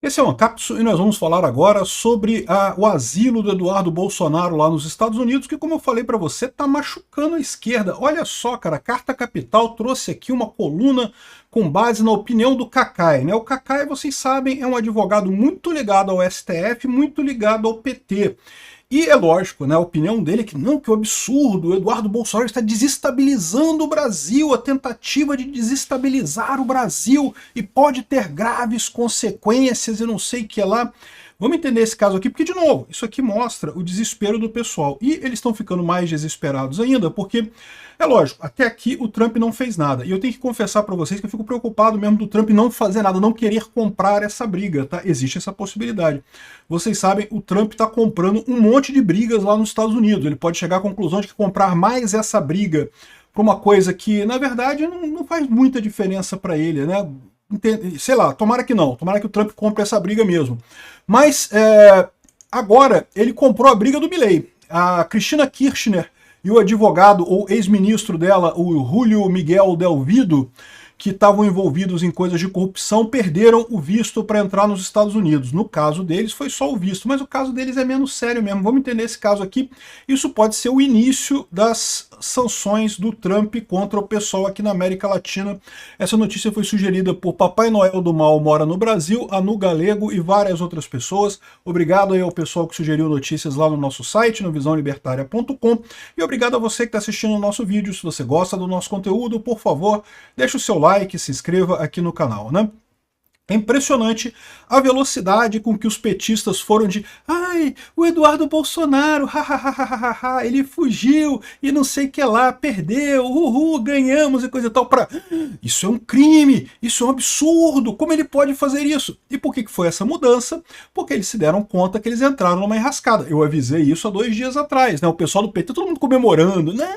Esse é o Ancapso e nós vamos falar agora sobre o asilo do Eduardo Bolsonaro lá nos Estados Unidos, que, como eu falei para você, está machucando a esquerda. Olha só, cara, a Carta Capital trouxe aqui uma coluna com base na opinião do Cacai, né? O Cacai, vocês sabem, é um advogado muito ligado ao STF, muito ligado ao PT. E é lógico, né, a opinião dele é que não, que é um absurdo, o Eduardo Bolsonaro está desestabilizando o Brasil, a tentativa de desestabilizar o Brasil e pode ter graves consequências e não sei o que lá. Vamos entender esse caso aqui, porque, de novo, isso aqui mostra o desespero do pessoal. E eles estão ficando mais desesperados ainda, porque, é lógico, até aqui o Trump não fez nada. E eu tenho que confessar para vocês que eu fico preocupado mesmo do Trump não fazer nada, não querer comprar essa briga, tá? Existe essa possibilidade. Vocês sabem, o Trump está comprando um monte de brigas lá nos Estados Unidos. Ele pode chegar à conclusão de que comprar mais essa briga para uma coisa que, na verdade, não faz muita diferença para ele, né? Sei lá, tomara que não, tomara que o Trump compre essa briga mesmo. Mas agora ele comprou a briga do Milei. A Cristina Kirchner e o advogado ou ex-ministro dela, o Julio Miguel Del Vido, que estavam envolvidos em coisas de corrupção, perderam o visto para entrar nos Estados Unidos. No caso deles foi só o visto, mas o caso deles é menos sério mesmo. Vamos entender esse caso aqui. Isso pode ser o início das sanções do Trump contra o pessoal aqui na América Latina. Essa notícia foi sugerida por Papai Noel do Mal Mora no Brasil, Anu Galego e várias outras pessoas. Obrigado aí ao pessoal que sugeriu notícias lá no nosso site, no visãolibertaria.com, e obrigado a você que está assistindo o nosso vídeo. Se você gosta do nosso conteúdo, por favor, deixe o seu like, se inscreva aqui no canal, né? É impressionante a velocidade com que os petistas foram de ai, o Eduardo Bolsonaro, hahaha, ele fugiu e não sei o que lá, perdeu, ganhamos e coisa e tal, isso é um crime, isso é um absurdo, como ele pode fazer isso? E por que foi essa mudança? Porque eles se deram conta que eles entraram numa enrascada. Eu avisei isso há 2 dias atrás, né? O pessoal do PT, todo mundo comemorando, né?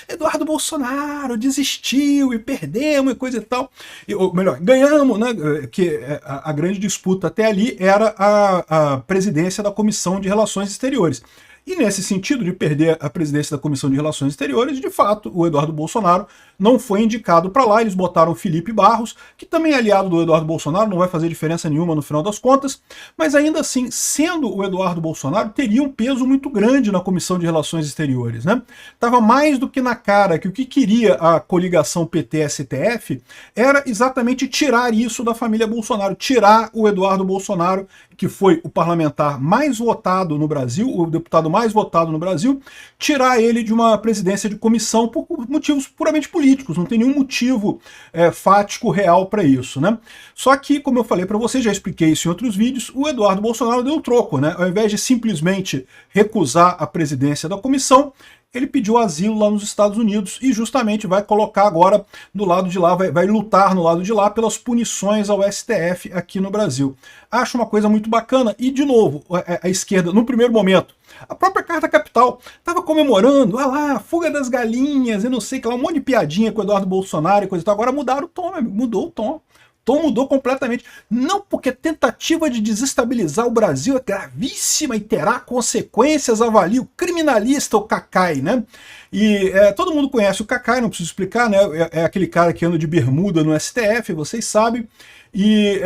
Eduardo Bolsonaro desistiu e perdemos e coisa e tal. Ou melhor, ganhamos, né? Que a grande disputa até ali era a presidência da Comissão de Relações Exteriores. E nesse sentido de perder a presidência da Comissão de Relações Exteriores, de fato, o Eduardo Bolsonaro não foi indicado para lá. Eles botaram o Felipe Barros, que também é aliado do Eduardo Bolsonaro, não vai fazer diferença nenhuma no final das contas, mas ainda assim, sendo o Eduardo Bolsonaro, teria um peso muito grande na Comissão de Relações Exteriores, né? Tava mais do que na cara que o que queria a coligação PT-STF era exatamente tirar isso da família Bolsonaro, tirar o Eduardo Bolsonaro, que foi o parlamentar mais votado no Brasil, o deputado mais votado no Brasil, tirar ele de uma presidência de comissão por motivos puramente políticos, não tem nenhum motivo fático real para isso, né? Só que, como eu falei para você, já expliquei isso em outros vídeos, o Eduardo Bolsonaro deu troco, né? Ao invés de simplesmente recusar a presidência da comissão, ele pediu asilo lá nos Estados Unidos e justamente vai colocar agora do lado de lá, vai lutar no lado de lá pelas punições ao STF aqui no Brasil. Acho uma coisa muito bacana e, de novo, a esquerda, no primeiro momento, a própria Carta Capital estava comemorando, lá, fuga das galinhas e não sei o que lá, um monte de piadinha com o Eduardo Bolsonaro e coisa e tal. Agora mudaram o tom, meu amigo, mudou o tom. O tom mudou completamente. Não porque a tentativa de desestabilizar o Brasil é gravíssima e terá consequências, avalia o criminalista, o Cacai, né? E todo mundo conhece o Cacai, não preciso explicar, né? É aquele cara que anda de bermuda no STF, vocês sabem. E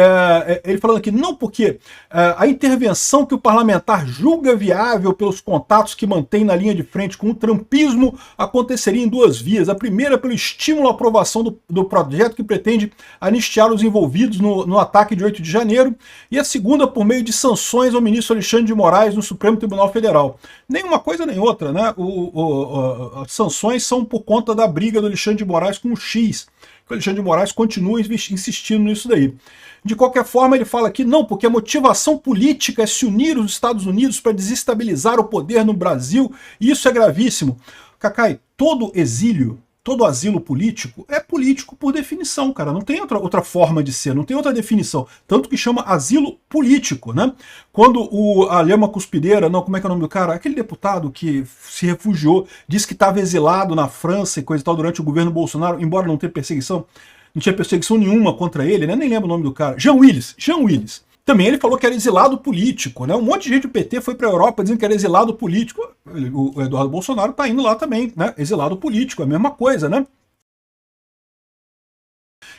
ele falando aqui, não porque a intervenção que o parlamentar julga viável pelos contatos que mantém na linha de frente com o trumpismo aconteceria em 2 vias. A primeira pelo estímulo à aprovação do projeto que pretende anistiar os envolvidos no ataque de 8 de janeiro, e a segunda por meio de sanções ao ministro Alexandre de Moraes no Supremo Tribunal Federal. Nem uma coisa nem outra, né? As sanções são por conta da briga do Alexandre de Moraes com o X. O Alexandre de Moraes continua insistindo nisso daí. De qualquer forma, ele fala aqui, não, porque a motivação política é se unir os Estados Unidos para desestabilizar o poder no Brasil, e isso é gravíssimo. Cacai, todo exílio, todo asilo político é político por definição, cara. Não tem outra forma de ser, não tem outra definição. Tanto que chama asilo político, né? Quando a Lhama Cuspideira, não, como é que é o nome do cara? Aquele deputado que se refugiou, disse que estava exilado na França e coisa e tal durante o governo Bolsonaro, embora não tenha perseguição, não tinha perseguição nenhuma contra ele, né? Nem lembro o nome do cara. Jean Willis. Também ele falou que era exilado político, né? Um monte de gente do PT foi para a Europa dizendo que era exilado político. O Eduardo Bolsonaro está indo lá também, né? Exilado político, é a mesma coisa, né?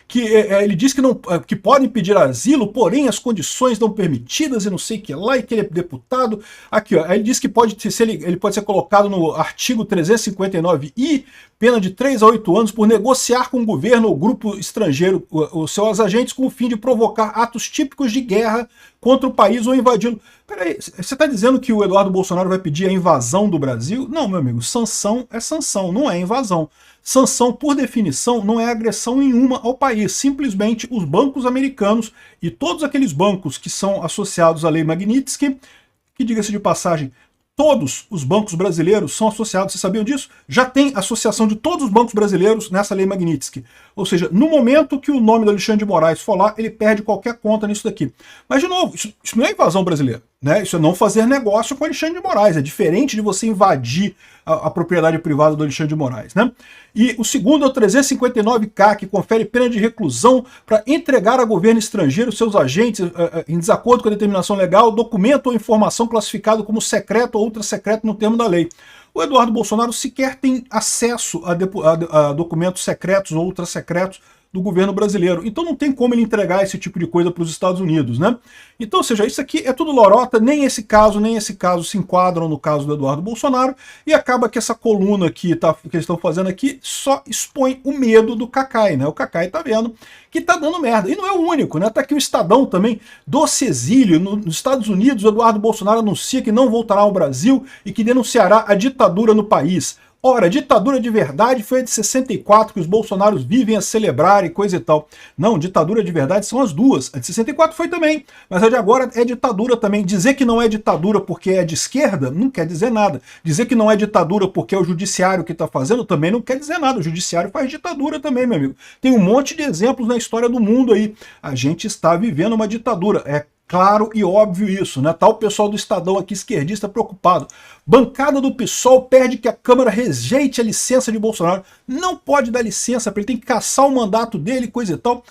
que ele diz que, não, que podem pedir asilo, porém as condições não permitidas e não sei o que lá, e que ele é deputado. Aqui, ó, ele diz que ele pode ser colocado no artigo 359I, pena de 3 a 8 anos por negociar com o governo ou grupo estrangeiro os seus agentes com o fim de provocar atos típicos de guerra contra o país ou invadi-lo. Peraí, você está dizendo que o Eduardo Bolsonaro vai pedir a invasão do Brasil? Não, meu amigo, sanção é sanção, não é invasão. Sanção, por definição, não é agressão nenhuma ao país. Simplesmente os bancos americanos e todos aqueles bancos que são associados à Lei Magnitsky, que, diga-se de passagem, todos os bancos brasileiros são associados, vocês sabiam disso? Já tem associação de todos os bancos brasileiros nessa Lei Magnitsky. Ou seja, no momento que o nome do Alexandre de Moraes for lá, ele perde qualquer conta nisso daqui. Mas, de novo, isso não é invasão brasileira, né? Isso é não fazer negócio com o Alexandre de Moraes. É diferente de você invadir a propriedade privada do Alexandre de Moraes, né? E o segundo é o 359K, que confere pena de reclusão para entregar a governo estrangeiro seus agentes, em desacordo com a determinação legal, documento ou informação classificado como secreto ou ultra-secreto no termo da lei. O Eduardo Bolsonaro sequer tem acesso a documentos secretos ou ultra-secretos do governo brasileiro. Então não tem como ele entregar esse tipo de coisa para os Estados Unidos, né? Então, ou seja, isso aqui é tudo lorota, nem esse caso se enquadram no caso do Eduardo Bolsonaro, e acaba que essa coluna que eles estão fazendo aqui só expõe o medo do Cacai, né? O Cacai tá vendo que tá dando merda. E não é o único, né? Tá aqui o Estadão também, doce exílio. Nos Estados Unidos, o Eduardo Bolsonaro anuncia que não voltará ao Brasil e que denunciará a ditadura no país. Ora, a ditadura de verdade foi a de 64, que os bolsonaros vivem a celebrar e coisa e tal. Não, ditadura de verdade são as duas. A de 64 foi também, mas a de agora é ditadura também. Dizer que não é ditadura porque é de esquerda não quer dizer nada. Dizer que não é ditadura porque é o judiciário que está fazendo também não quer dizer nada. O judiciário faz ditadura também, meu amigo. Tem um monte de exemplos na história do mundo aí. A gente está vivendo uma ditadura. É claro e óbvio isso, né? Tá o pessoal do Estadão aqui, esquerdista, preocupado. Bancada do PSOL pede que a Câmara rejeite a licença de Bolsonaro. Não pode dar licença para ele, tem que caçar o mandato dele, coisa e tal.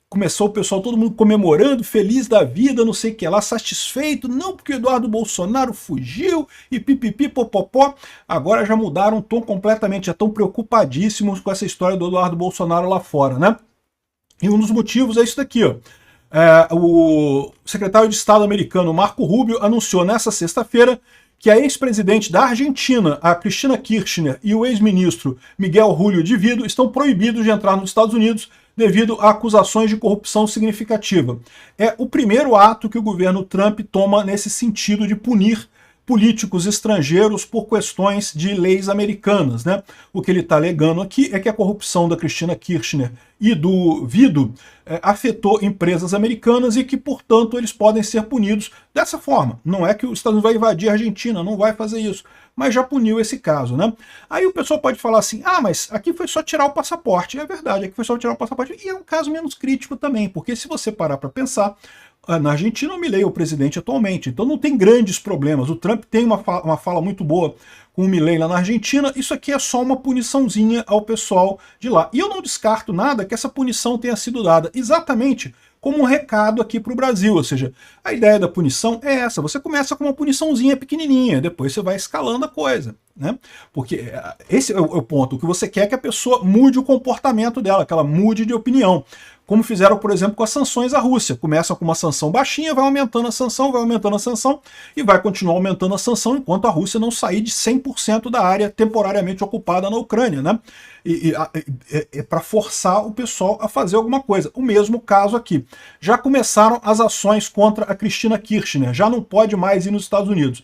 Começou o pessoal, todo mundo comemorando, feliz da vida, não sei o que lá, satisfeito. Não, porque o Eduardo Bolsonaro fugiu e pipipi, popopó. Agora já mudaram o tom completamente, já estão preocupadíssimos com essa história do Eduardo Bolsonaro lá fora, né? E um dos motivos é isso daqui, ó. O secretário de Estado americano Marco Rubio anunciou nesta sexta-feira que a ex-presidente da Argentina, a Cristina Kirchner, e o ex-ministro Miguel Julio de Vido estão proibidos de entrar nos Estados Unidos devido a acusações de corrupção significativa. É o primeiro ato que o governo Trump toma nesse sentido de punir políticos estrangeiros por questões de leis americanas, né? O que ele está alegando aqui é que a corrupção da Cristina Kirchner e do Vido afetou empresas americanas e que, portanto, eles podem ser punidos dessa forma. Não é que os Estados Unidos vai invadir a Argentina, não vai fazer isso, mas já puniu esse caso, né? Aí o pessoal pode falar assim, ah, mas aqui foi só tirar o passaporte. É verdade, aqui foi só tirar o passaporte. E é um caso menos crítico também, porque se você parar para pensar, na Argentina o Milei é o presidente atualmente, então não tem grandes problemas. O Trump tem uma fala muito boa com o Milei lá na Argentina. Isso aqui é só uma puniçãozinha ao pessoal de lá. E eu não descarto nada que essa punição tenha sido dada exatamente como um recado aqui para o Brasil. Ou seja, a ideia da punição é essa. Você começa com uma puniçãozinha pequenininha, depois você vai escalando a coisa, né? Porque esse é o ponto. O que você quer é que a pessoa mude o comportamento dela, que ela mude de opinião. Como fizeram, por exemplo, com as sanções à Rússia. Começa com uma sanção baixinha, vai aumentando a sanção, e vai continuar aumentando a sanção enquanto a Rússia não sair de 100% da área temporariamente ocupada na Ucrânia, né? É para forçar o pessoal a fazer alguma coisa. O mesmo caso aqui. Já começaram as ações contra a Cristina Kirchner, já não pode mais ir nos Estados Unidos.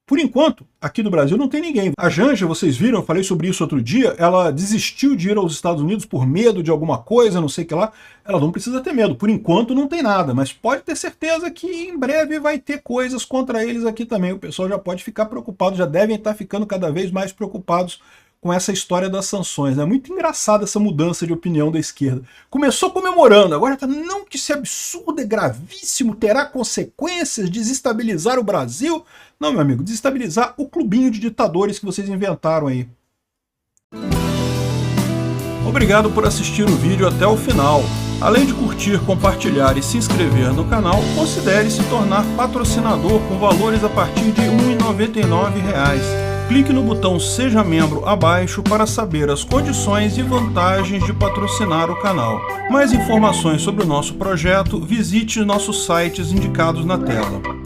Por enquanto, aqui no Brasil não tem ninguém. A Janja, vocês viram, eu falei sobre isso outro dia, ela desistiu de ir aos Estados Unidos por medo de alguma coisa, não sei o que lá. Ela não precisa ter medo, por enquanto não tem nada, mas pode ter certeza que em breve vai ter coisas contra eles aqui também. O pessoal já pode ficar preocupado, já devem estar ficando cada vez mais preocupados com essa história das sanções, né? Muito engraçada essa mudança de opinião da esquerda. Começou comemorando, agora tá, não, que isso é absurdo, é gravíssimo, terá consequências, desestabilizar o Brasil. Não, meu amigo, desestabilizar o clubinho de ditadores que vocês inventaram aí. Obrigado por assistir o vídeo até o final. Além de curtir, compartilhar e se inscrever no canal, considere se tornar patrocinador com valores a partir de R$ 1,99. Clique no botão Seja Membro abaixo para saber as condições e vantagens de patrocinar o canal. Mais informações sobre o nosso projeto, visite nossos sites indicados na tela.